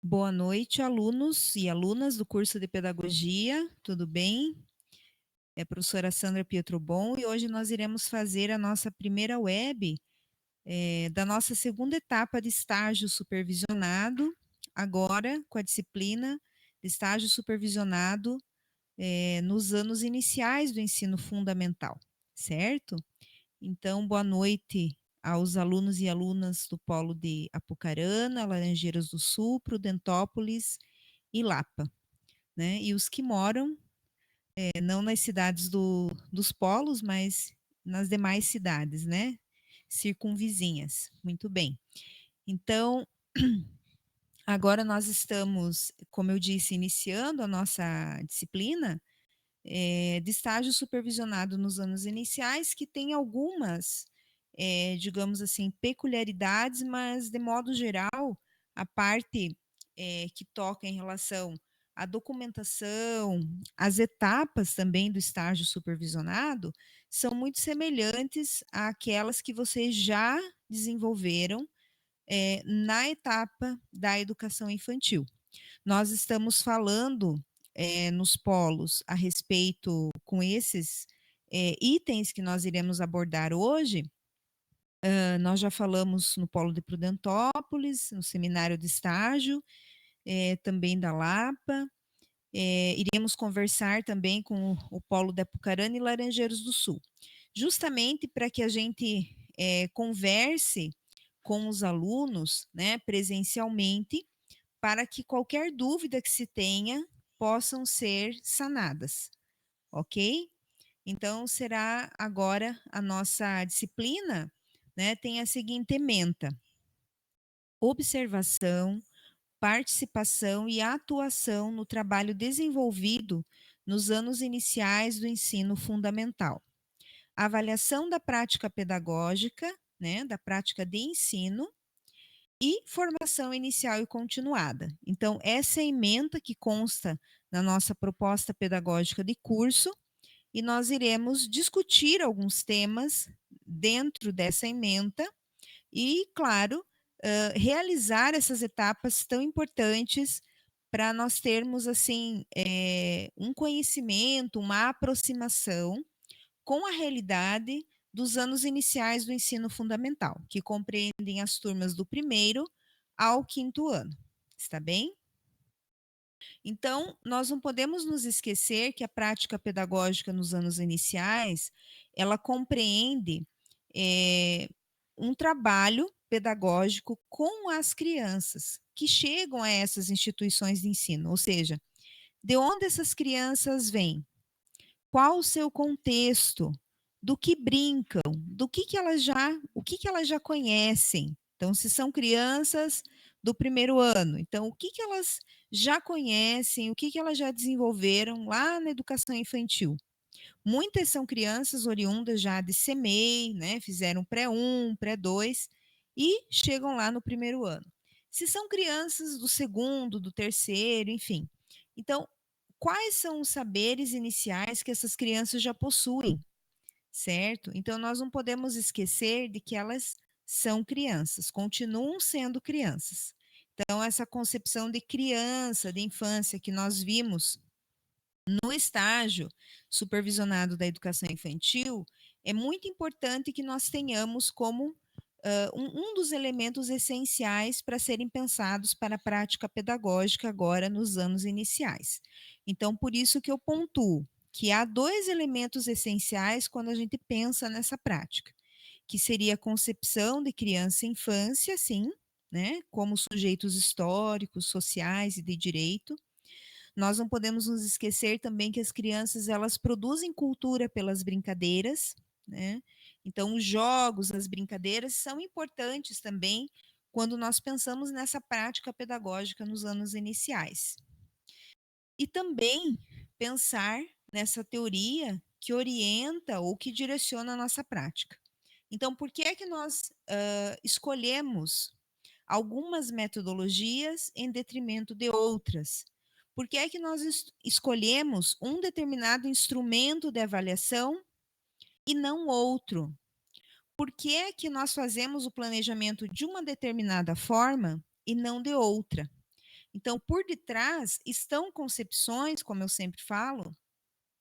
Boa noite, alunos e alunas do curso de Pedagogia, tudo bem? É a professora Sandra Pietrobon e hoje nós iremos fazer a nossa primeira web da nossa segunda etapa de estágio supervisionado, agora com a disciplina de estágio supervisionado nos anos iniciais do ensino fundamental, certo? Então, boa noite aos alunos e alunas do Polo de Apucarana, Laranjeiras do Sul, Prudentópolis e Lapa, né? E os que moram, não nas cidades dos polos, mas nas demais cidades, né? Circunvizinhas. Muito bem. Então, agora nós estamos, como eu disse, iniciando a nossa disciplina de estágio supervisionado nos anos iniciais, que tem algumas, digamos assim, peculiaridades, mas de modo geral, a parte que toca em relação à documentação, as etapas também do estágio supervisionado, são muito semelhantes àquelas que vocês já desenvolveram na etapa da educação infantil. Nós estamos falando nos polos a respeito com esses itens que nós iremos abordar hoje. Nós já falamos no polo de Prudentópolis, no seminário de estágio, também da Lapa. Iremos conversar também com o polo de Apucarana e Laranjeiras do Sul, justamente para que a gente converse com os alunos, né, presencialmente, para que qualquer dúvida que se tenha possam ser sanadas, ok? Então, será agora a nossa disciplina, né, tem a seguinte ementa: observação, participação e atuação no trabalho desenvolvido nos anos iniciais do ensino fundamental. Avaliação da prática pedagógica, né, da prática de ensino, e formação inicial e continuada. Então, essa é a ementa que consta na nossa proposta pedagógica de curso e nós iremos discutir alguns temas dentro dessa ementa e, claro, realizar essas etapas tão importantes para nós termos assim um conhecimento, uma aproximação com a realidade dos anos iniciais do ensino fundamental, que compreendem as turmas do primeiro ao quinto ano. Está bem? Então, nós não podemos nos esquecer que a prática pedagógica nos anos iniciais, ela compreende um trabalho pedagógico com as crianças que chegam a essas instituições de ensino, ou seja, de onde essas crianças vêm, qual o seu contexto, do que brincam, o que elas já conhecem. Então, se são crianças do primeiro ano, então o que elas já conhecem, o que elas já desenvolveram lá na educação infantil. Muitas são crianças oriundas já de CMEI, né? Fizeram pré-1, pré-2 e chegam lá no primeiro ano. Se são crianças do segundo, do terceiro, enfim. Então, quais são os saberes iniciais que essas crianças já possuem, certo? Então, nós não podemos esquecer de que elas são crianças, continuam sendo crianças. Então, essa concepção de criança, de infância que nós vimos no estágio supervisionado da educação infantil, é muito importante que nós tenhamos como um dos elementos essenciais para serem pensados para a prática pedagógica agora nos anos iniciais. Então, por isso que eu pontuo que há dois elementos essenciais quando a gente pensa nessa prática, que seria a concepção de criança e infância, sim, né, como sujeitos históricos, sociais e de direito. Nós não podemos nos esquecer também que as crianças elas produzem cultura pelas brincadeiras, né? Então, os jogos, as brincadeiras são importantes também quando nós pensamos nessa prática pedagógica nos anos iniciais. E também pensar nessa teoria que orienta ou que direciona a nossa prática. Então, por que é que nós escolhemos algumas metodologias em detrimento de outras? Por que é que nós escolhemos um determinado instrumento de avaliação e não outro? Por que é que nós fazemos o planejamento de uma determinada forma e não de outra? Então, por detrás estão concepções, como eu sempre falo,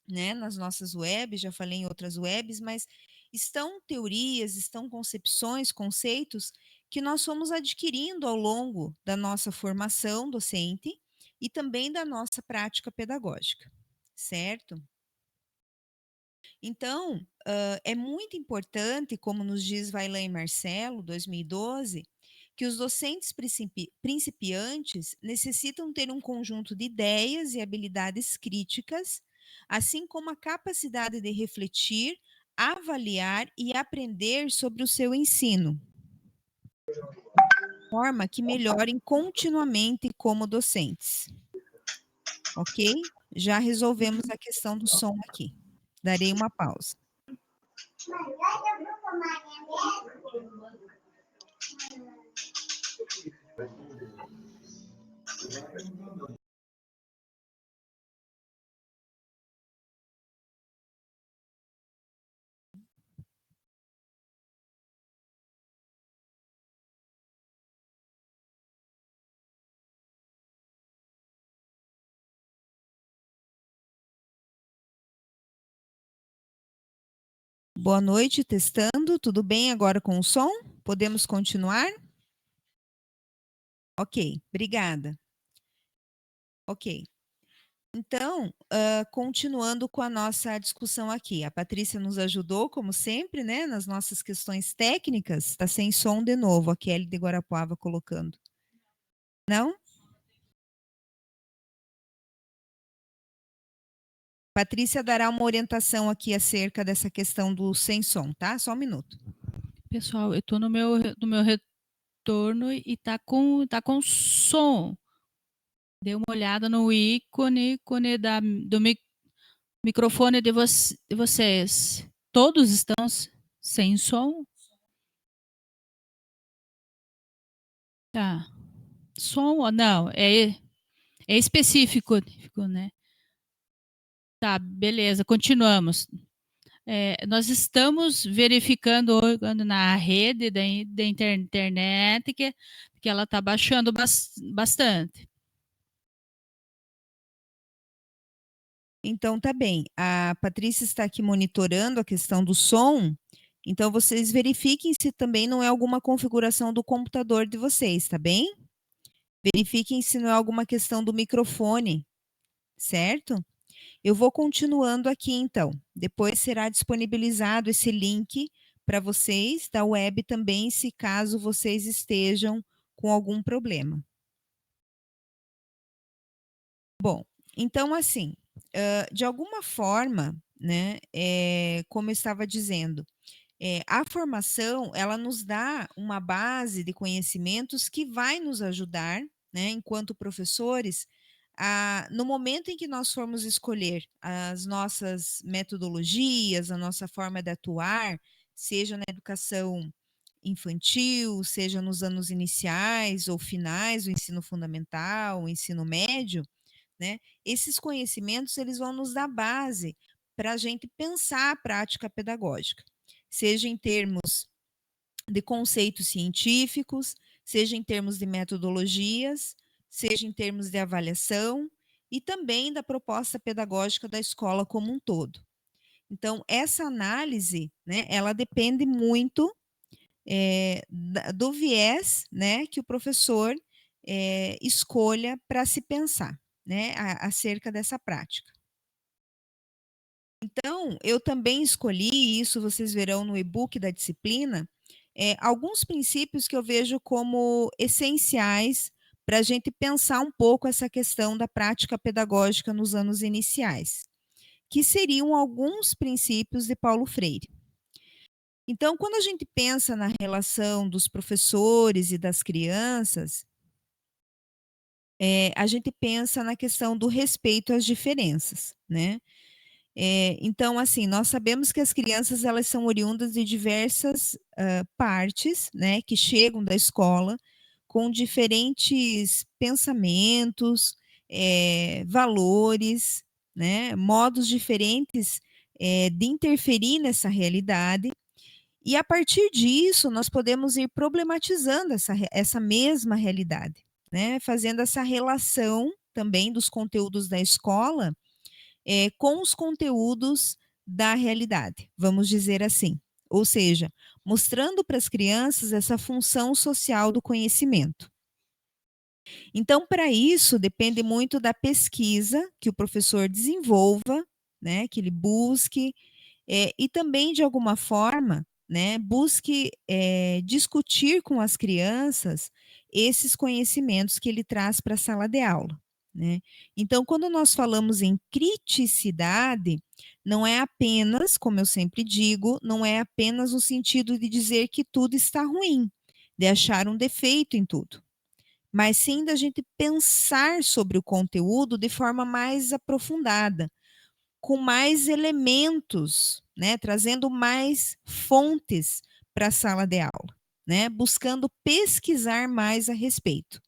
né, nas nossas webs, já falei em outras webs, mas estão teorias, estão concepções, conceitos que nós fomos adquirindo ao longo da nossa formação docente e também da nossa prática pedagógica, certo? Então, é muito importante, como nos diz Vaillant e Marcelo, 2012, que os docentes principiantes necessitam ter um conjunto de ideias e habilidades críticas, assim como a capacidade de refletir, avaliar e aprender sobre o seu ensino, de forma que melhorem continuamente como docentes. Ok? Já resolvemos a questão do som aqui. Darei uma pausa. Boa noite, testando. Tudo bem agora com o som? Podemos continuar? Ok, obrigada. Ok. Então, continuando com a nossa discussão aqui. A Patrícia nos ajudou, como sempre, né, nas nossas questões técnicas. Está sem som de novo, a Kelly de Guarapuava colocando. Não? Patrícia dará uma orientação aqui acerca dessa questão do sem som, tá? Só um minuto. Pessoal, eu estou no meu retorno e tá com som. Dê uma olhada no ícone do microfone de vocês. Todos estão sem som? Tá. Som ou não? É específico, né? Tá, beleza, continuamos. Nós estamos verificando na rede da internet que ela está baixando bastante. Então, tá bem. A Patrícia está aqui monitorando a questão do som. Então, vocês verifiquem se também não é alguma configuração do computador de vocês, tá bem? Verifiquem se não é alguma questão do microfone, certo? Eu vou continuando aqui, então. Depois será disponibilizado esse link para vocês da web também, se caso vocês estejam com algum problema. Bom, então, assim, de alguma forma, né, como eu estava dizendo, a formação, ela nos dá uma base de conhecimentos que vai nos ajudar, né, enquanto professores, no momento em que nós formos escolher as nossas metodologias, a nossa forma de atuar, seja na educação infantil, seja nos anos iniciais ou finais, o ensino fundamental, o ensino médio, né? Esses conhecimentos eles vão nos dar base para a gente pensar a prática pedagógica, seja em termos de conceitos científicos, seja em termos de metodologias, seja em termos de avaliação e também da proposta pedagógica da escola como um todo. Então, essa análise, né, ela depende muito do viés, né, que o professor escolha para se pensar, né, acerca dessa prática. Então, eu também escolhi, isso vocês verão no e-book da disciplina, alguns princípios que eu vejo como essenciais para a gente pensar um pouco essa questão da prática pedagógica nos anos iniciais, que seriam alguns princípios de Paulo Freire. Então, quando a gente pensa na relação dos professores e das crianças, a gente pensa na questão do respeito às diferenças, né? Então, assim, nós sabemos que as crianças elas são oriundas de diversas partes, né, que chegam da escola com diferentes pensamentos, valores, né, modos diferentes de interferir nessa realidade. E a partir disso, nós podemos ir problematizando essa mesma realidade, né, fazendo essa relação também dos conteúdos da escola com os conteúdos da realidade, vamos dizer assim. Ou seja, mostrando para as crianças essa função social do conhecimento. Então, para isso, depende muito da pesquisa que o professor desenvolva, né, que ele busque, e também, de alguma forma, né, busque discutir com as crianças esses conhecimentos que ele traz para a sala de aula. Né? Então, quando nós falamos em criticidade, não é apenas, como eu sempre digo, não é apenas no sentido de dizer que tudo está ruim, de achar um defeito em tudo, mas sim da gente pensar sobre o conteúdo de forma mais aprofundada, com mais elementos, né, trazendo mais fontes para a sala de aula, né, buscando pesquisar mais a respeito.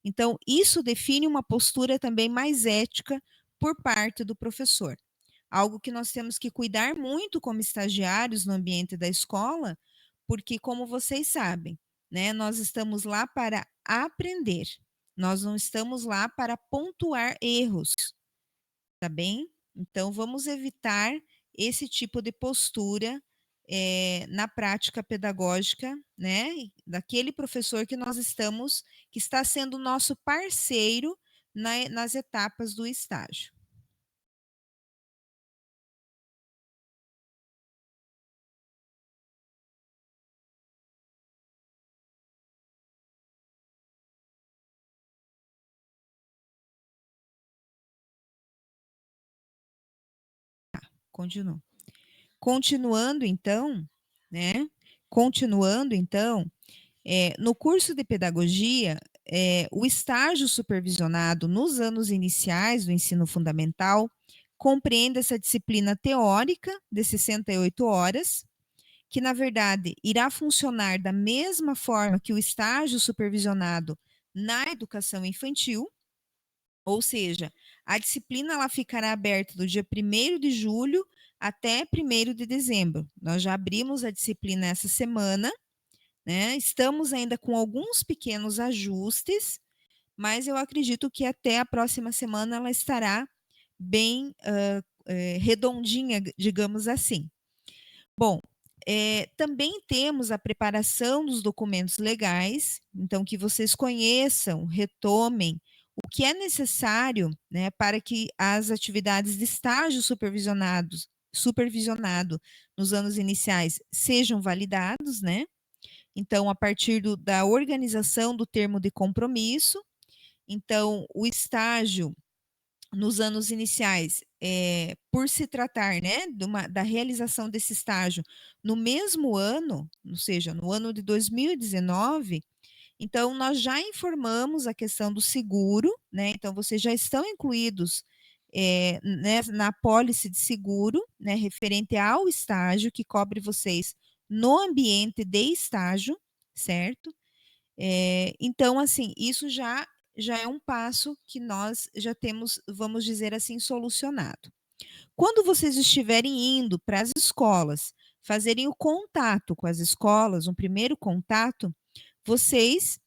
Então, isso define uma postura também mais ética por parte do professor. Algo que nós temos que cuidar muito como estagiários no ambiente da escola, porque, como vocês sabem, né, nós estamos lá para aprender. Nós não estamos lá para pontuar erros, tá bem? Então, vamos evitar esse tipo de postura na prática pedagógica, né? Daquele professor que nós estamos, que está sendo nosso parceiro nas etapas do estágio. Continuo. Continuando então, né? Continuando então, no curso de pedagogia, o estágio supervisionado nos anos iniciais do ensino fundamental compreende essa disciplina teórica de 68 horas, que na verdade irá funcionar da mesma forma que o estágio supervisionado na educação infantil, ou seja, a disciplina ela ficará aberta do dia 1º de julho até 1º de dezembro. Nós já abrimos a disciplina essa semana, né? Estamos ainda com alguns pequenos ajustes, mas eu acredito que até a próxima semana ela estará bem redondinha, digamos assim. Bom, também temos a preparação dos documentos legais, então que vocês conheçam, retomem o que é necessário, né, para que as atividades de estágio supervisionado nos anos iniciais sejam validados, né? Então, a partir da organização do termo de compromisso, então, o estágio nos anos iniciais, por se tratar, né, da realização desse estágio no mesmo ano, ou seja, no ano de 2019, então nós já informamos a questão do seguro, né, então vocês já estão incluídos né, na apólice de seguro, né, referente ao estágio que cobre vocês no ambiente de estágio, certo? Então, assim, isso já é um passo que nós já temos, vamos dizer assim, solucionado. Quando vocês estiverem indo para as escolas, fazerem o contato com as escolas, um primeiro contato, vocês,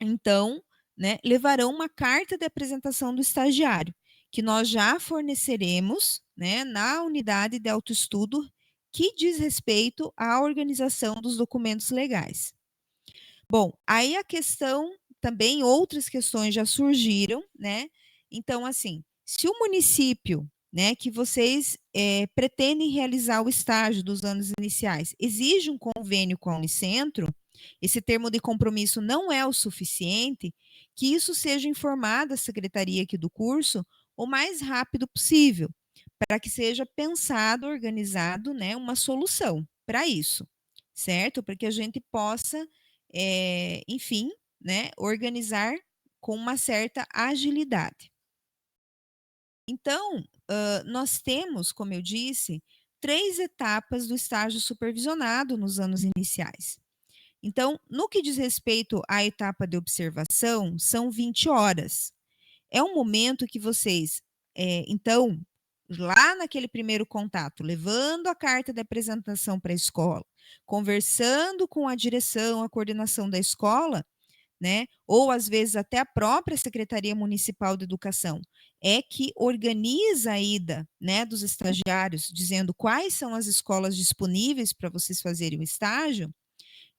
então, né, levarão uma carta de apresentação do estagiário, que nós já forneceremos, né, na unidade de autoestudo que diz respeito à organização dos documentos legais. Bom, aí a questão também, outras questões já surgiram, né? Então, assim, se o município, né, que vocês pretendem realizar o estágio dos anos iniciais, exige um convênio com a Unicentro, esse termo de compromisso não é o suficiente, que isso seja informado à secretaria aqui do curso o mais rápido possível, para que seja pensado, organizado, né, uma solução para isso, certo? Para que a gente possa enfim, né, organizar com uma certa agilidade. Então, nós temos, como eu disse, 3 etapas do estágio supervisionado nos anos iniciais. Então, no que diz respeito à etapa de observação, são 20 horas. É um momento que vocês, então, lá naquele primeiro contato, levando a carta de apresentação para a escola, conversando com a direção, a coordenação da escola, né? Ou às vezes até a própria Secretaria Municipal de Educação é que organiza a ida, né, dos estagiários, dizendo quais são as escolas disponíveis para vocês fazerem o estágio.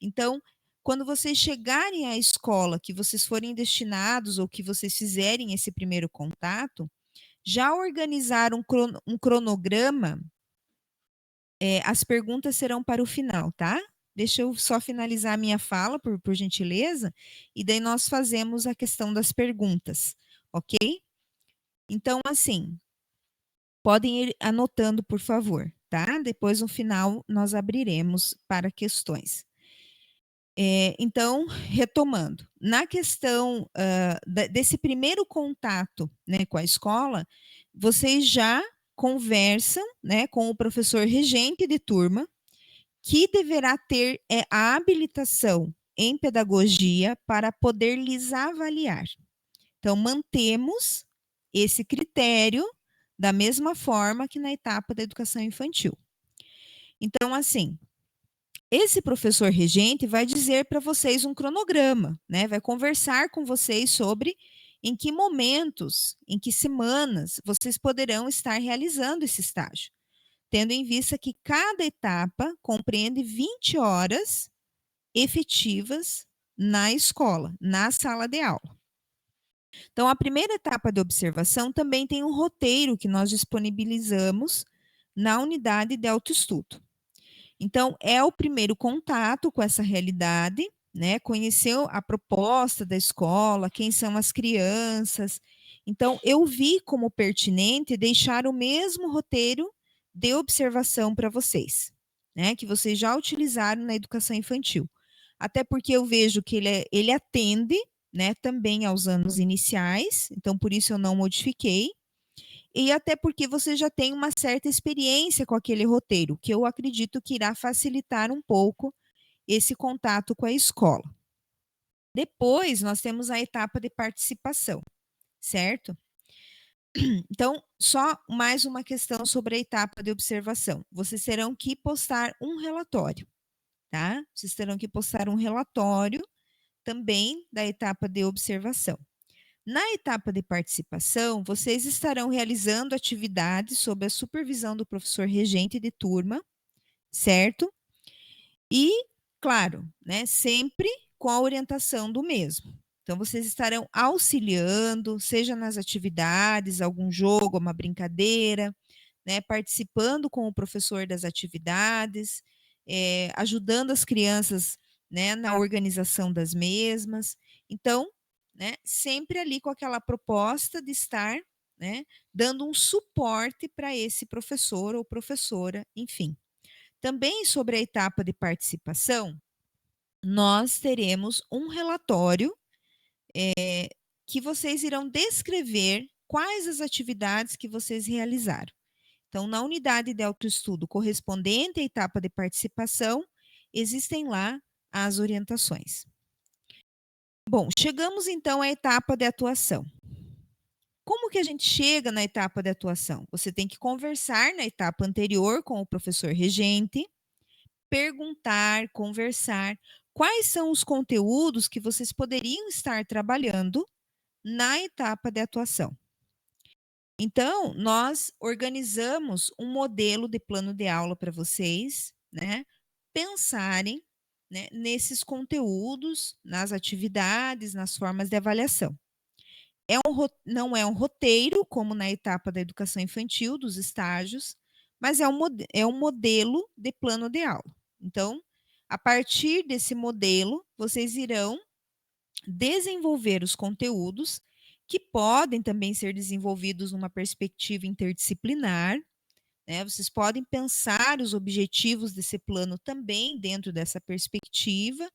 Então, quando vocês chegarem à escola que vocês forem destinados ou que vocês fizerem esse primeiro contato, já organizar um cronograma. As perguntas serão para o final, tá? Deixa eu só finalizar a minha fala, por gentileza, e daí nós fazemos a questão das perguntas, ok? Então, assim, podem ir anotando, por favor, tá? Depois, no final, nós abriremos para questões. Então, retomando, na questão desse primeiro contato, né, com a escola, vocês já conversam, né, com o professor regente de turma, que deverá ter a habilitação em pedagogia para poder lhes avaliar. Então, mantemos esse critério da mesma forma que na etapa da educação infantil. Então, assim, esse professor regente vai dizer para vocês um cronograma, né? Vai conversar com vocês sobre em que momentos, em que semanas vocês poderão estar realizando esse estágio, tendo em vista que cada etapa compreende 20 horas efetivas na escola, na sala de aula. Então, a primeira etapa de observação também tem um roteiro que nós disponibilizamos na unidade de autoestudo. Então, é o primeiro contato com essa realidade, né? Conhecer a proposta da escola, quem são as crianças. Então, eu vi como pertinente deixar o mesmo roteiro de observação para vocês, né? Que vocês já utilizaram na educação infantil. Até porque eu vejo que ele atende, né, também aos anos iniciais, então por isso eu não modifiquei. E até porque você já tem uma certa experiência com aquele roteiro, que eu acredito que irá facilitar um pouco esse contato com a escola. Depois, nós temos a etapa de participação, certo? Então, só mais uma questão sobre a etapa de observação. Vocês terão que postar um relatório, tá? Vocês terão que postar um relatório também da etapa de observação. Na etapa de participação, vocês estarão realizando atividades sob a supervisão do professor regente de turma, certo? E, claro, né, sempre com a orientação do mesmo. Então, vocês estarão auxiliando, seja nas atividades, algum jogo, uma brincadeira, né, participando com o professor das atividades, ajudando as crianças, né, na organização das mesmas. Então, né, sempre ali com aquela proposta de estar, né, dando um suporte para esse professor ou professora, enfim. Também sobre a etapa de participação, nós teremos um relatório que vocês irão descrever quais as atividades que vocês realizaram. Então, na unidade de autoestudo correspondente à etapa de participação, existem lá as orientações. Bom, chegamos então à etapa de atuação. Como que a gente chega na etapa de atuação? Você tem que conversar na etapa anterior com o professor regente, perguntar, conversar quais são os conteúdos que vocês poderiam estar trabalhando na etapa de atuação. Então, nós organizamos um modelo de plano de aula para vocês, né, pensarem, né, nesses conteúdos, nas atividades, nas formas de avaliação. Não é um roteiro, como na etapa da educação infantil, dos estágios, mas é um modelo de plano de aula. Então, a partir desse modelo, vocês irão desenvolver os conteúdos que podem também ser desenvolvidos numa perspectiva interdisciplinar, né? Vocês podem pensar os objetivos desse plano também dentro dessa perspectiva,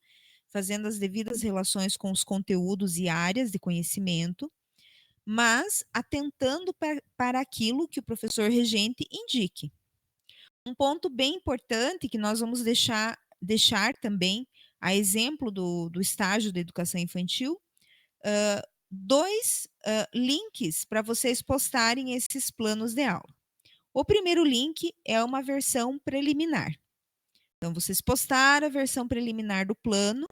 fazendo as devidas relações com os conteúdos e áreas de conhecimento, mas atentando para aquilo que o professor regente indique. Um ponto bem importante que nós vamos deixar também, a exemplo do estágio da educação infantil, dois links para vocês postarem esses planos de aula. O primeiro link é uma versão preliminar. Então, vocês postaram a versão preliminar do plano,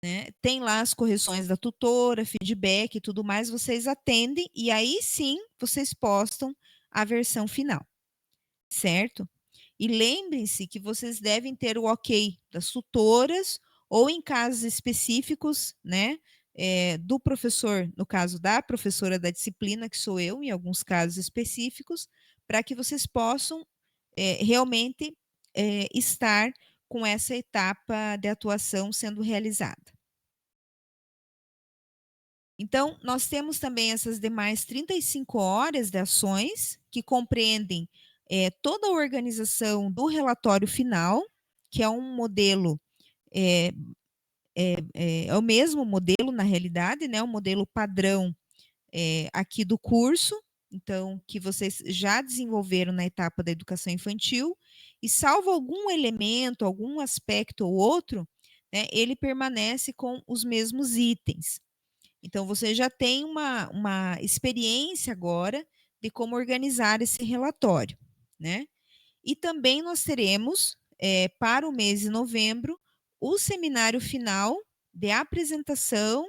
né? Tem lá as correções da tutora, feedback e tudo mais, vocês atendem e aí sim vocês postam a versão final, certo? E lembrem-se que vocês devem ter o ok das tutoras ou em casos específicos, né, do professor, no caso da professora da disciplina, que sou eu, em alguns casos específicos, para que vocês possam realmente estar com essa etapa de atuação sendo realizada. Então, nós temos também essas demais 35 horas de ações, que compreendem toda a organização do relatório final, que é um modelo, é o mesmo modelo, na realidade, né? O modelo padrão aqui do curso, então, que vocês já desenvolveram na etapa da educação infantil, e salvo algum elemento, algum aspecto ou outro, né, ele permanece com os mesmos itens. Então, você já tem uma experiência agora de como organizar esse relatório, né? E também nós teremos, para o mês de novembro, o seminário final de apresentação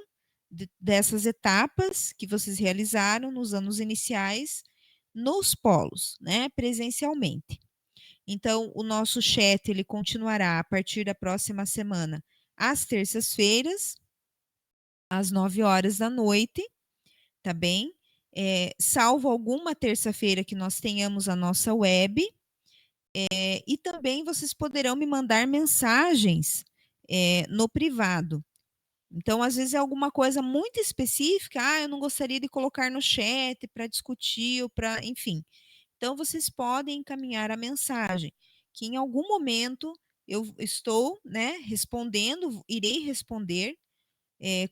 dessas etapas que vocês realizaram nos anos iniciais, nos polos, né, presencialmente. Então, o nosso chat ele continuará a partir da próxima semana, às terças-feiras, às 9 horas da noite, tá bem? Salvo alguma terça-feira que nós tenhamos a nossa web, e também vocês poderão me mandar mensagens no privado. Então, às vezes é alguma coisa muito específica, eu não gostaria de colocar no chat para discutir ou para, enfim. Então, vocês podem encaminhar a mensagem, que em algum momento eu estou, né, respondendo, irei responder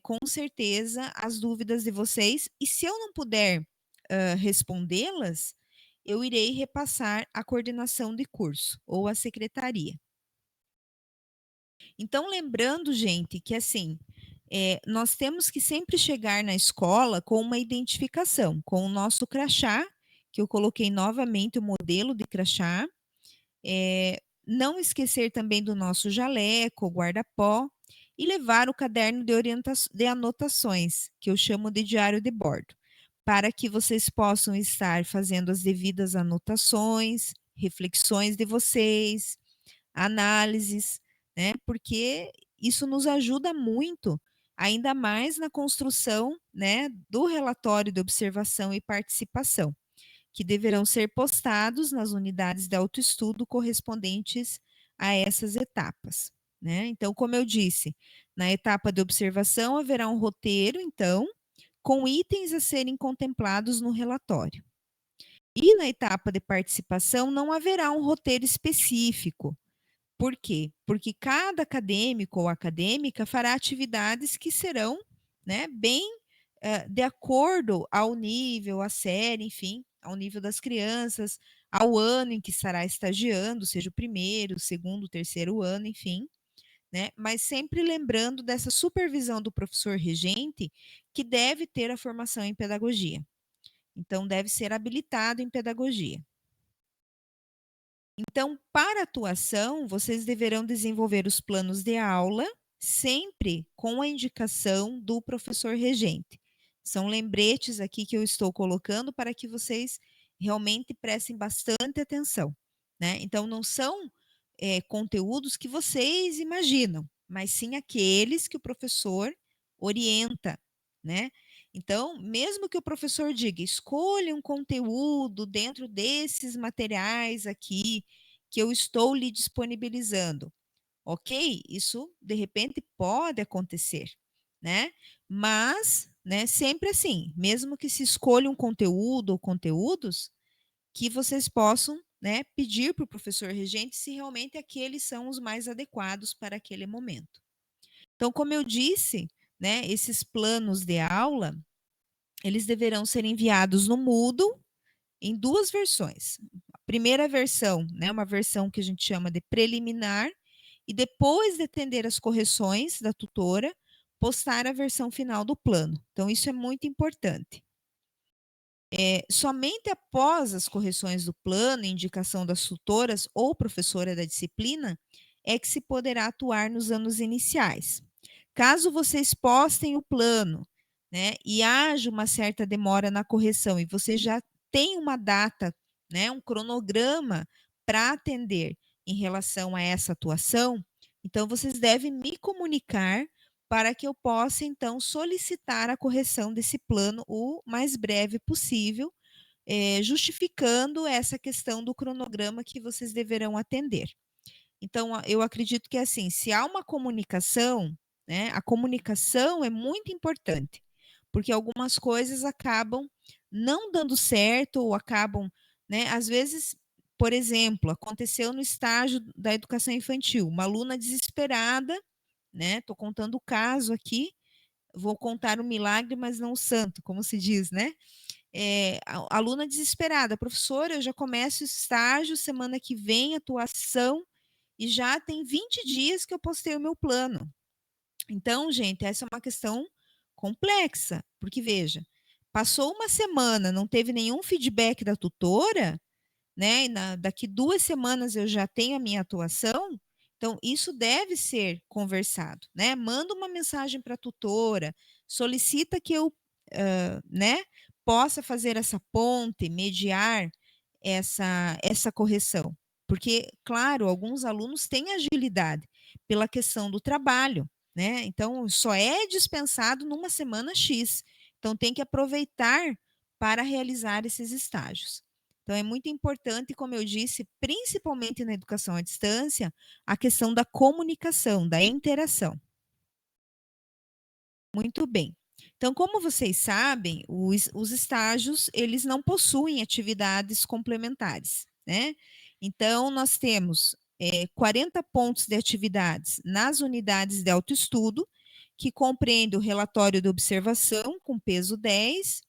com certeza as dúvidas de vocês, e se eu não puder respondê-las, eu irei repassar à coordenação de curso ou à secretaria. Então, lembrando, gente, que assim, nós temos que sempre chegar na escola com uma identificação, com o nosso crachá, que eu coloquei novamente o modelo de crachá, não esquecer também do nosso jaleco, guarda-pó, e levar o caderno de anotações, que eu chamo de diário de bordo, para que vocês possam estar fazendo as devidas anotações, reflexões de vocês, análises, né? Porque isso nos ajuda muito, ainda mais na construção, né, do relatório de observação e participação, que deverão ser postados nas unidades de autoestudo correspondentes a essas etapas, né? Então, como eu disse, na etapa de observação haverá um roteiro, então, com itens a serem contemplados no relatório. E na etapa de participação não haverá um roteiro específico. Por quê? Porque cada acadêmico ou acadêmica fará atividades que serão, né, bem de acordo ao nível, à série, enfim, ao nível das crianças, ao ano em que estará estagiando, seja o primeiro, o segundo, o terceiro ano, enfim, né? Mas sempre lembrando dessa supervisão do professor regente, que deve ter a formação em pedagogia. Então, deve ser habilitado em pedagogia. Então, para atuação, vocês deverão desenvolver os planos de aula, sempre com a indicação do professor regente. São lembretes aqui que eu estou colocando para que vocês realmente prestem bastante atenção, né? Então, não são conteúdos que vocês imaginam, mas sim aqueles que o professor orienta, né? Então, mesmo que o professor diga, escolha um conteúdo dentro desses materiais aqui que eu estou lhe disponibilizando, ok? Isso de repente pode acontecer, né? Mas, né, sempre assim, mesmo que se escolha um conteúdo ou conteúdos, que vocês possam, né, pedir para o professor regente se realmente aqueles são os mais adequados para aquele momento. Então, como eu disse, né, esses planos de aula, eles deverão ser enviados no Moodle em duas versões. A primeira versão, né, uma versão que a gente chama de preliminar, e depois de atender as correções da tutora, postar a versão final do plano. Então, isso é muito importante. Somente após as correções do plano, indicação das tutoras ou professora da disciplina, é que se poderá atuar nos anos iniciais. Caso vocês postem o plano, né, e haja uma certa demora na correção e você já tem uma data, né, um cronograma para atender em relação a essa atuação, então vocês devem me comunicar para que eu possa então solicitar a correção desse plano o mais breve possível, justificando essa questão do cronograma que vocês deverão atender. Então, eu acredito que assim, se há uma comunicação, né, a comunicação é muito importante, porque algumas coisas acabam não dando certo ou acabam, né, às vezes, por exemplo, aconteceu no estágio da educação infantil, uma aluna desesperada, né, estou contando o caso aqui, vou contar o milagre, mas não o santo, como se diz, né? A aluna desesperada, professora, eu já começo o estágio, semana que vem, atuação, e já tem 20 dias que eu postei o meu plano. Então, gente, essa é uma questão complexa, porque veja, passou uma semana, não teve nenhum feedback da tutora, né? E daqui 2 semanas eu já tenho a minha atuação. Então, isso deve ser conversado, né? Manda uma mensagem para a tutora, solicita que eu, né, possa fazer essa ponte, mediar essa correção. Porque, claro, alguns alunos têm agilidade pela questão do trabalho, né? Então, só é dispensado numa semana X. Então, tem que aproveitar para realizar esses estágios. Então, é muito importante, como eu disse, principalmente na educação à distância, a questão da comunicação, da interação. Muito bem. Então, como vocês sabem, os estágios, eles não possuem atividades complementares, né? Então, nós temos 40 pontos de atividades nas unidades de autoestudo, que compreende o relatório de observação, com peso 10,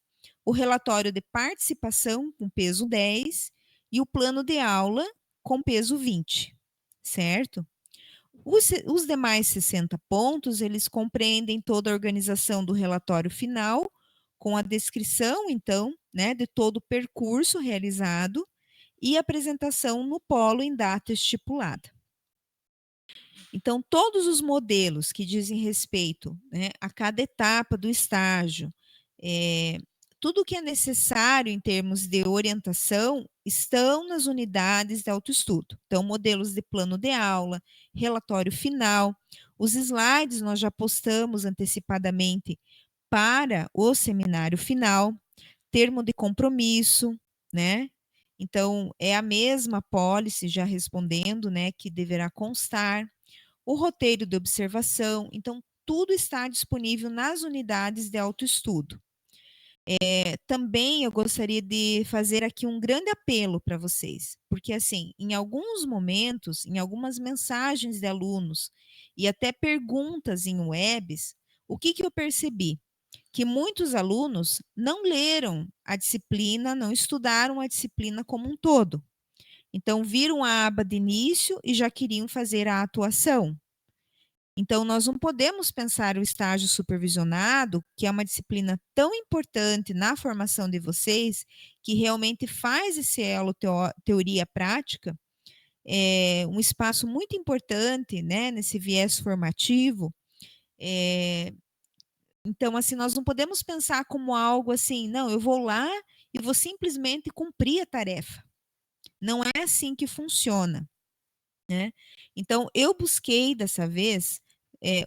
o relatório de participação, com peso 10, e o plano de aula, com peso 20, certo? Os demais 60 pontos, eles compreendem toda a organização do relatório final, com a descrição, então, né, de todo o percurso realizado e apresentação no polo em data estipulada. Então, todos os modelos que dizem respeito, né, a cada etapa do estágio, é, tudo o que é necessário em termos de orientação estão nas unidades de autoestudo. Então, modelos de plano de aula, relatório final, os slides nós já postamos antecipadamente para o seminário final, termo de compromisso, né? Então, é a mesma policy, já respondendo, né, que deverá constar o roteiro de observação. Então, tudo está disponível nas unidades de autoestudo. Também eu gostaria de fazer aqui um grande apelo para vocês, porque assim, em alguns momentos, em algumas mensagens de alunos e até perguntas em webs, o que eu percebi? Que muitos alunos não leram a disciplina, não estudaram a disciplina como um todo. Então, viram a aba de início e já queriam fazer a atuação. Então, nós não podemos pensar o estágio supervisionado, que é uma disciplina tão importante na formação de vocês, que realmente faz esse elo teoria-prática, um espaço muito importante, né, nesse viés formativo. Então, assim, nós não podemos pensar como algo assim, não, eu vou lá e vou simplesmente cumprir a tarefa. Não é assim que funciona, né? Então, eu busquei dessa vez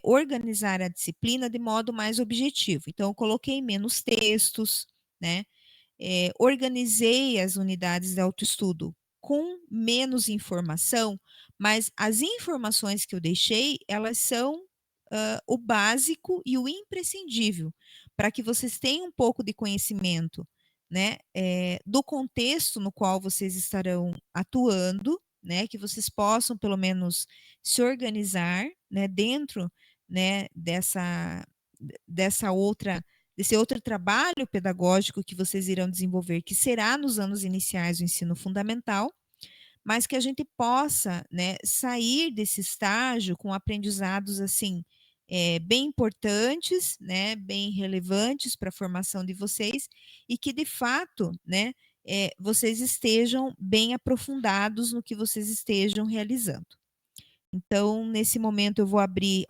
organizar a disciplina de modo mais objetivo. Então, eu coloquei menos textos, né? Organizei as unidades de autoestudo com menos informação, mas as informações que eu deixei, elas são o básico e o imprescindível, para que vocês tenham um pouco de conhecimento, né, do contexto no qual vocês estarão atuando, né, que vocês possam pelo menos se organizar, né, dentro, né, dessa outra desse outro trabalho pedagógico que vocês irão desenvolver, que será nos anos iniciais do ensino fundamental, mas que a gente possa, né, sair desse estágio com aprendizados assim bem importantes, né, bem relevantes para a formação de vocês e que de fato, né, vocês estejam bem aprofundados no que vocês estejam realizando. Então, nesse momento, eu vou abrir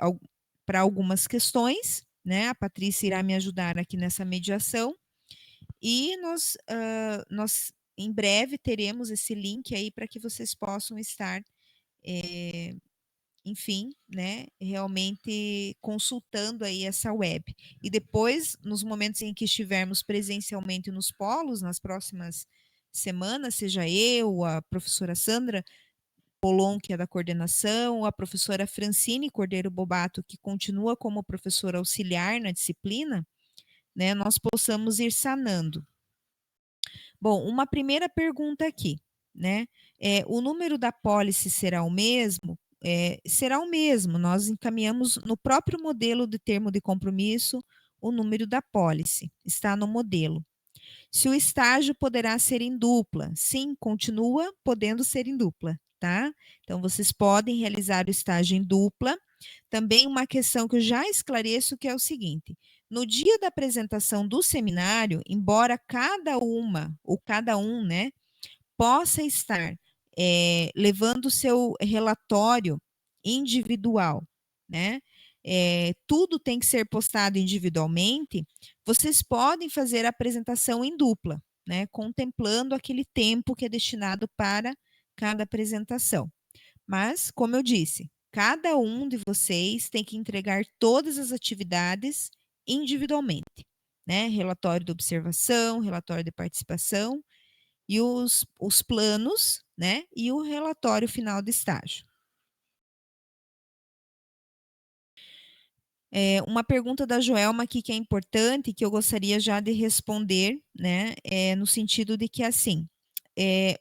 para algumas questões, né? A Patrícia irá me ajudar aqui nessa mediação e nós em breve teremos esse link aí para que vocês possam estar, enfim, né, realmente consultando aí essa web. E depois, nos momentos em que estivermos presencialmente nos polos, nas próximas semanas, seja eu, a professora Sandra Polon, que é da coordenação, a professora Francine Cordeiro Bobato, que continua como professora auxiliar na disciplina, né, nós possamos ir sanando. Bom, uma primeira pergunta aqui, né? O número da pólice será o mesmo? Será o mesmo. Nós encaminhamos no próprio modelo de termo de compromisso o número da pólice, está no modelo. Se o estágio poderá ser em dupla, sim, continua podendo ser em dupla, tá? Então, vocês podem realizar o estágio em dupla. Também uma questão que eu já esclareço, que é o seguinte: no dia da apresentação do seminário, embora cada uma, ou cada um, né, possa estar levando o seu relatório individual, né? Tudo tem que ser postado individualmente. Vocês podem fazer a apresentação em dupla, né? Contemplando aquele tempo que é destinado para cada apresentação. Mas, como eu disse, cada um de vocês tem que entregar todas as atividades individualmente, né? Relatório de observação, relatório de participação e os planos, né? E o relatório final de estágio. Uma pergunta da Joelma aqui que é importante, que eu gostaria já de responder, né? No sentido de que, assim,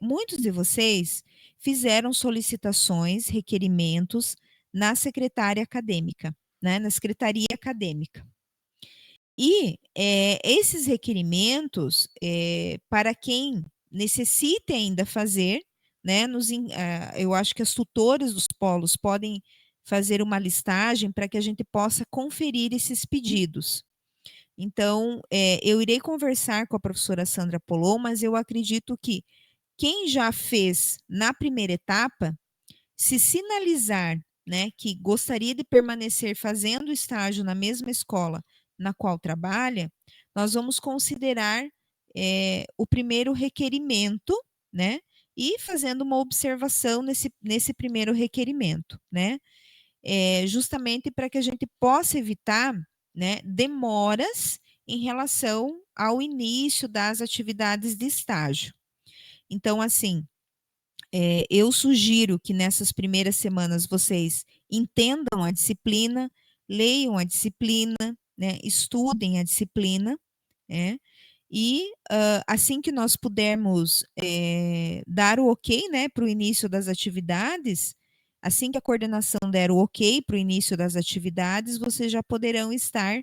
muitos de vocês fizeram solicitações, requerimentos na secretária acadêmica, né? Na secretaria acadêmica. E esses requerimentos, para quem necessite ainda fazer, né, eu acho que as tutoras dos polos podem fazer uma listagem para que a gente possa conferir esses pedidos. Então, eu irei conversar com a professora Sandra Polon, mas eu acredito que quem já fez na primeira etapa, se sinalizar, né, que gostaria de permanecer fazendo estágio na mesma escola na qual trabalha, nós vamos considerar o primeiro requerimento, né, e fazendo uma observação nesse primeiro requerimento, né, justamente para que a gente possa evitar, né, demoras em relação ao início das atividades de estágio. Então, assim, eu sugiro que nessas primeiras semanas vocês entendam a disciplina, leiam a disciplina, né, estudem a disciplina, né, e assim que nós pudermos dar o ok, né, para o início das atividades, assim que a coordenação der o ok para o início das atividades, vocês já poderão estar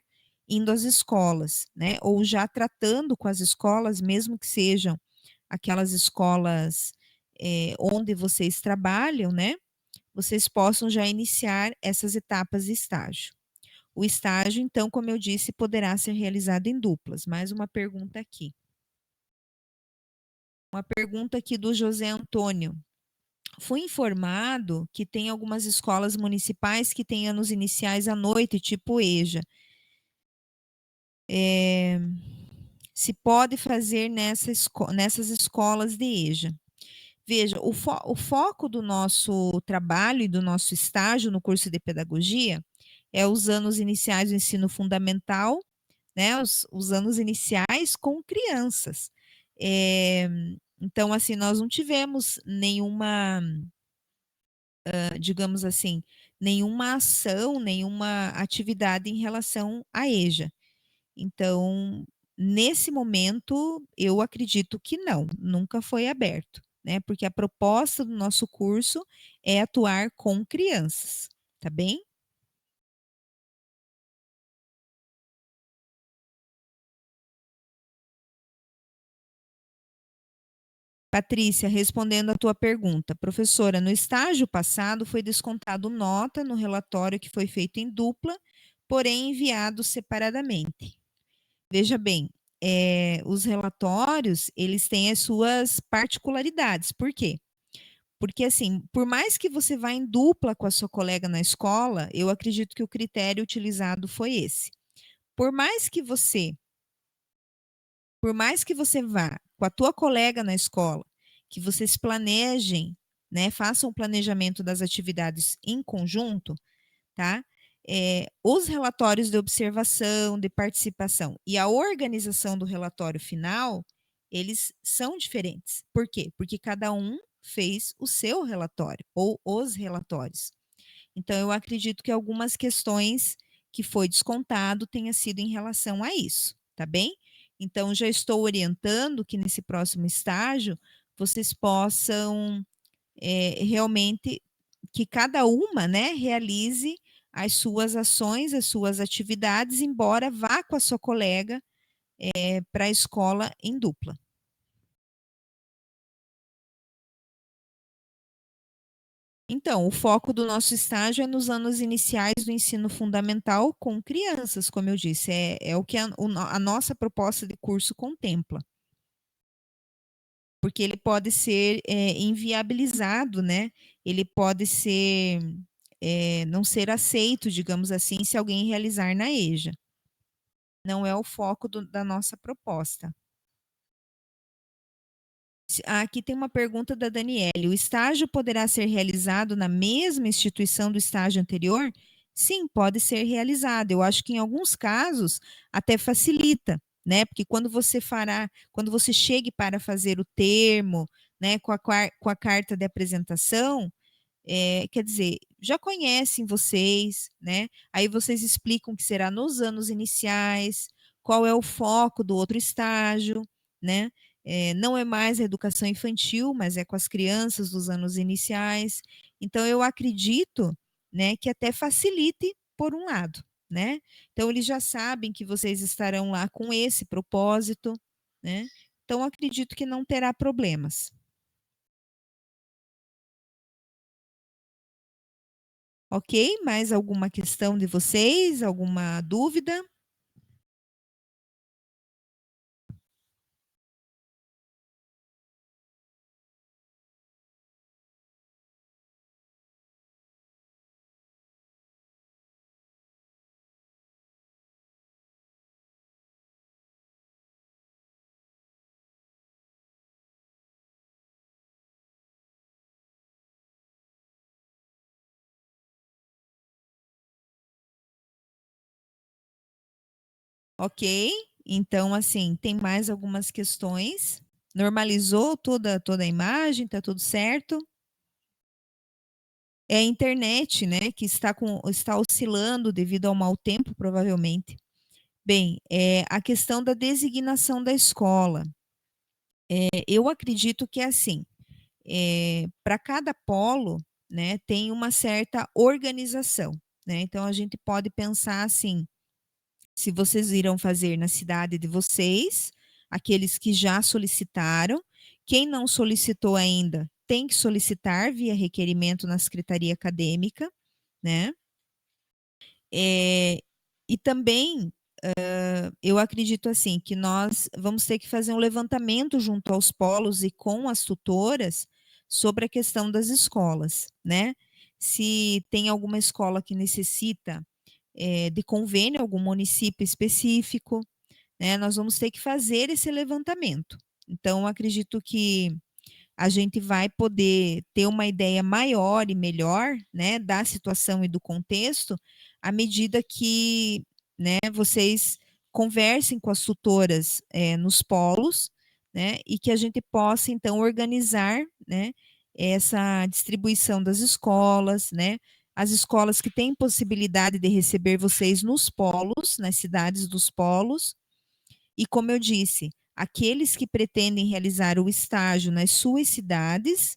indo às escolas, né, ou já tratando com as escolas, mesmo que sejam aquelas escolas onde vocês trabalham, né? Vocês possam já iniciar essas etapas de estágio. O estágio, então, como eu disse, poderá ser realizado em duplas. Mais uma pergunta aqui. Uma pergunta aqui do José Antônio. Fui informado que tem algumas escolas municipais que têm anos iniciais à noite, tipo EJA. Se pode fazer nessas escolas de EJA. Veja, o foco do nosso trabalho e do nosso estágio no curso de pedagogia é os anos iniciais do ensino fundamental, né? Os anos iniciais com crianças. Então, assim, nós não tivemos nenhuma, digamos assim, nenhuma ação, nenhuma atividade em relação à EJA. Então, nesse momento, eu acredito que não, nunca foi aberto, né? Porque a proposta do nosso curso é atuar com crianças, tá bem? Patrícia, respondendo à tua pergunta, professora, no estágio passado foi descontado nota no relatório que foi feito em dupla, porém enviado separadamente. Veja bem, os relatórios, eles têm as suas particularidades. Por quê? Porque, assim, por mais que você vá em dupla com a sua colega na escola, eu acredito que o critério utilizado foi esse. Por mais que você por mais que você vá com a tua colega na escola, que vocês planejem, né, façam o planejamento das atividades em conjunto, tá? Os relatórios de observação, de participação e a organização do relatório final, eles são diferentes. Por quê? Porque cada um fez o seu relatório ou os relatórios. Então, eu acredito que algumas questões que foi descontado tenha sido em relação a isso, tá bem? Então, já estou orientando que nesse próximo estágio vocês possam realmente que cada uma, né, realize as suas ações, as suas atividades, embora vá com a sua colega para a escola em dupla. Então, o foco do nosso estágio é nos anos iniciais do ensino fundamental com crianças, como eu disse, é o que a nossa proposta de curso contempla. Porque ele pode ser inviabilizado, né? Ele pode ser não ser aceito, digamos assim, se alguém realizar na EJA. Não é o foco da nossa proposta. Aqui tem uma pergunta da Daniele. O estágio poderá ser realizado na mesma instituição do estágio anterior? Sim, pode ser realizado. Eu acho que em alguns casos até facilita, né? Porque quando você chegue para fazer o termo, né, com a carta de apresentação, quer dizer, já conhecem vocês, né? Aí vocês explicam que será nos anos iniciais, qual é o foco do outro estágio, né? Não é mais a educação infantil, mas é com as crianças dos anos iniciais. Então, eu acredito, né, que até facilite por um lado, né? Então, eles já sabem que vocês estarão lá com esse propósito, né? Então, acredito que não terá problemas. Ok? Mais alguma questão de vocês? Alguma dúvida? Ok? Então, assim, tem mais algumas questões. Normalizou toda a imagem, tá tudo certo? É a internet, né, que está oscilando devido ao mau tempo, provavelmente. Bem, a questão da designação da escola. Eu acredito que é assim, para cada polo, né, tem uma certa organização, né? Então, a gente pode pensar assim, se vocês irão fazer na cidade de vocês, aqueles que já solicitaram, quem não solicitou ainda tem que solicitar via requerimento na secretaria acadêmica, né? E também eu acredito assim que nós vamos ter que fazer um levantamento junto aos polos e com as tutoras sobre a questão das escolas, né? Se tem alguma escola que necessita de convênio, algum município específico, né? Nós vamos ter que fazer esse levantamento. Então, acredito que a gente vai poder ter uma ideia maior e melhor, né, da situação e do contexto, à medida que, né, vocês conversem com as tutoras nos polos, né, e que a gente possa então organizar, né, essa distribuição das escolas, né, as escolas que têm possibilidade de receber vocês nos polos, nas cidades dos polos, e como eu disse, aqueles que pretendem realizar o estágio nas suas cidades,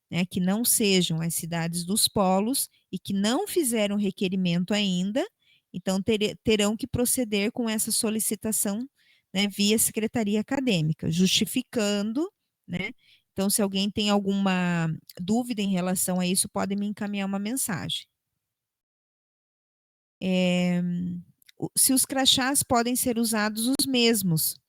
né, que não sejam as cidades dos polos e que não fizeram requerimento ainda, então terão que proceder com essa solicitação, né, via secretaria acadêmica, justificando, né? Então, se alguém tem alguma dúvida em relação a isso, pode me encaminhar uma mensagem. Se os crachás podem ser usados os mesmos,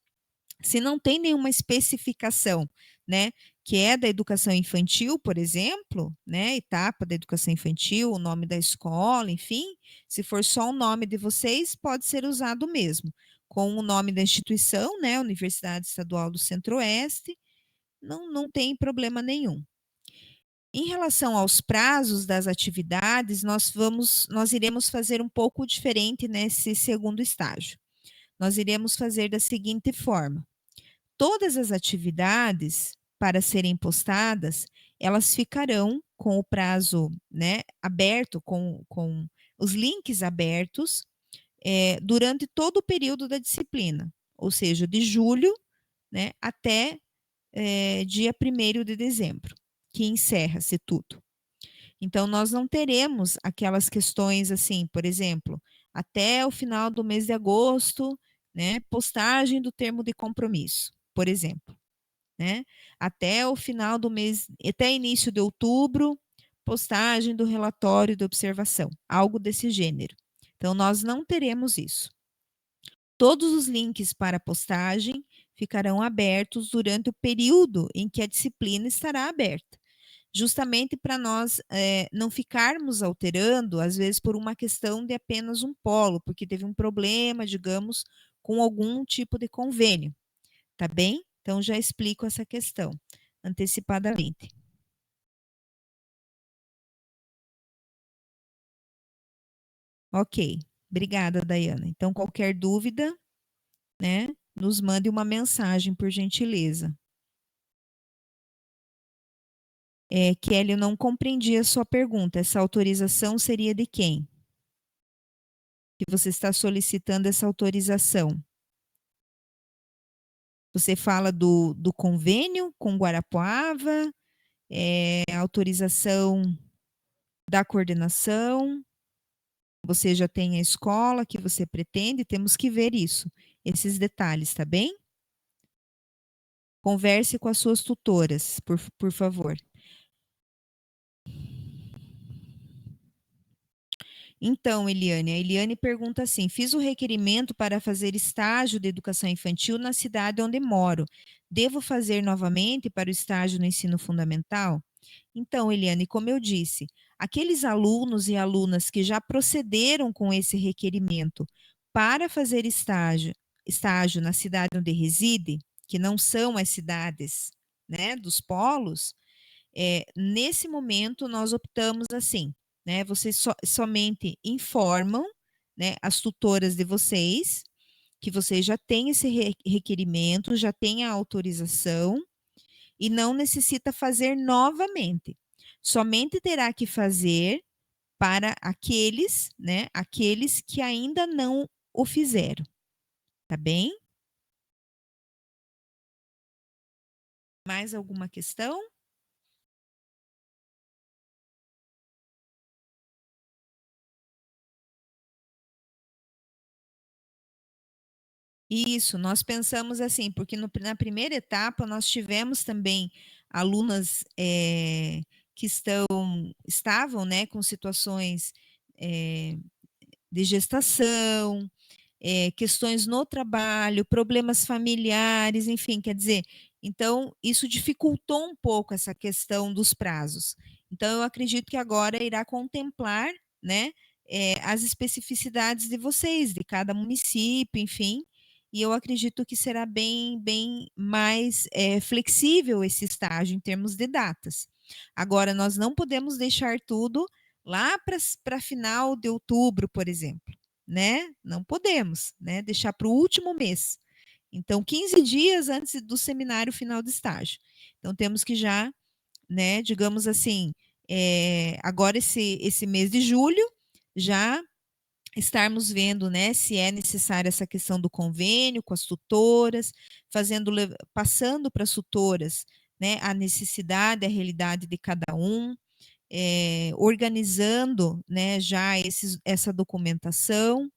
se não tem nenhuma especificação, né, que é da educação infantil, por exemplo, né, etapa da educação infantil, o nome da escola, enfim, se for só o nome de vocês, pode ser usado mesmo, com o nome da instituição, né, Universidade Estadual do Centro-Oeste, não tem problema nenhum. Em relação aos prazos das atividades, nós iremos fazer um pouco diferente nesse segundo estágio. Nós iremos fazer da seguinte forma: todas as atividades para serem postadas, elas ficarão com o prazo, né, aberto, com os links abertos, durante todo o período da disciplina, ou seja, de julho, né, até dia 1º de dezembro, que encerra-se tudo. Então, nós não teremos aquelas questões assim, por exemplo, até o final do mês de agosto, né, postagem do termo de compromisso, por exemplo, né? Até o final do mês, até início de outubro, postagem do relatório de observação, algo desse gênero. Então, nós não teremos isso. Todos os links para postagem ficarão abertos durante o período em que a disciplina estará aberta, justamente para nós não ficarmos alterando, às vezes por uma questão de apenas um polo, porque teve um problema, digamos, com algum tipo de convênio, tá bem? Então, já explico essa questão antecipadamente. Ok, obrigada, Dayana. Então, qualquer dúvida, né, nos mande uma mensagem, por gentileza. Kelly, eu não compreendi a sua pergunta. Essa autorização seria de quem? Que você está solicitando essa autorização? Você fala do convênio com Guarapuava, autorização da coordenação, você já tem a escola que você pretende, temos que ver isso, esses detalhes, tá bem? Converse com as suas tutoras, por favor. Então, Eliane, a Eliane pergunta assim: fiz o requerimento para fazer estágio de educação infantil na cidade onde moro. Devo fazer novamente para o estágio no ensino fundamental? Então, Eliane, como eu disse, aqueles alunos e alunas que já procederam com esse requerimento para fazer estágio na cidade onde reside, que não são as cidades, né, dos polos, nesse momento nós optamos assim, né? Vocês somente informam, né, as tutoras de vocês que vocês já têm esse requerimento, já têm a autorização e não necessita fazer novamente. Somente terá que fazer para aqueles, né, aqueles que ainda não o fizeram. Tá bem? Mais alguma questão? Isso, nós pensamos assim, porque na primeira etapa nós tivemos também alunas que estavam, né, com situações de gestação, questões no trabalho, problemas familiares, enfim, quer dizer, então isso dificultou um pouco essa questão dos prazos. Então, eu acredito que agora irá contemplar, né, as especificidades de vocês, de cada município, enfim, e eu acredito que será bem mais flexível esse estágio em termos de datas. Agora, nós não podemos deixar tudo lá para final de outubro, por exemplo, né? Não podemos, né? Deixar para o último mês. Então, 15 dias antes do seminário final de estágio. Então, temos que já, né, digamos assim, agora esse mês de julho, já estarmos vendo, né, se é necessária essa questão do convênio com as tutoras, passando para as tutoras, né, a necessidade, a realidade de cada um, organizando, né, já essa documentação,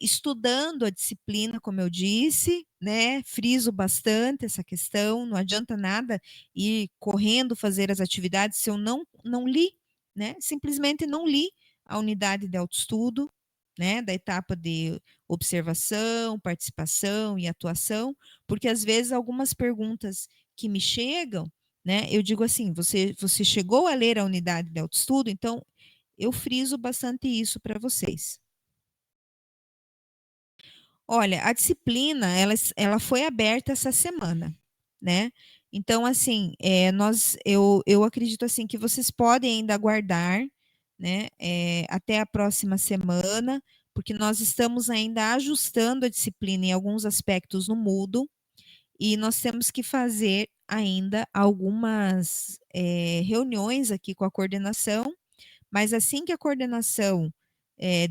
estudando a disciplina, como eu disse, né? Friso bastante essa questão, não adianta nada ir correndo fazer as atividades se eu não li, né? Simplesmente não li a unidade de autoestudo, né? Da etapa de observação, participação e atuação, porque às vezes algumas perguntas que me chegam, né? Eu digo assim, você chegou a ler a unidade de autoestudo, então eu friso bastante isso para vocês. Olha, a disciplina, ela foi aberta essa semana, né? Então, assim, eu acredito assim que vocês podem ainda aguardar, né, até a próxima semana, porque nós estamos ainda ajustando a disciplina em alguns aspectos no Moodle e nós temos que fazer ainda algumas reuniões aqui com a coordenação, mas assim que a coordenação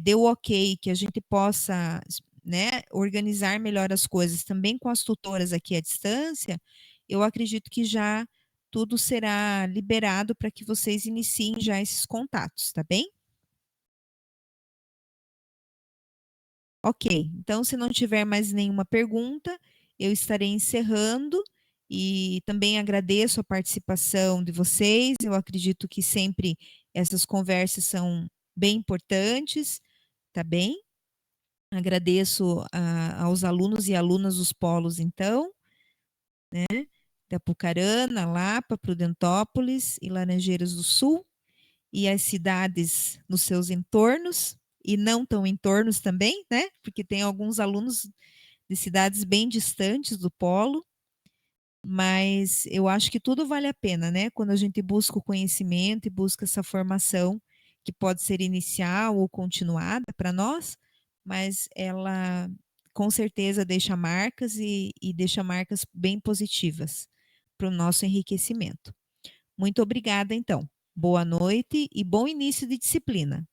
deu ok, que a gente possa, né, organizar melhor as coisas também com as tutoras aqui à distância, eu acredito que já tudo será liberado para que vocês iniciem já esses contatos, tá bem? Ok, então se não tiver mais nenhuma pergunta, eu estarei encerrando e também agradeço a participação de vocês. Eu acredito que sempre essas conversas são bem importantes, tá bem? Agradeço aos alunos e alunas dos polos, então, né? Da Apucarana, Lapa, Prudentópolis e Laranjeiras do Sul, e as cidades nos seus entornos, e não tão entornos também, né? Porque tem alguns alunos de cidades bem distantes do polo, mas eu acho que tudo vale a pena, né? Quando a gente busca o conhecimento e busca essa formação, que pode ser inicial ou continuada para nós, mas ela com certeza deixa marcas e deixa marcas bem positivas para o nosso enriquecimento. Muito obrigada, então. Boa noite e bom início de disciplina.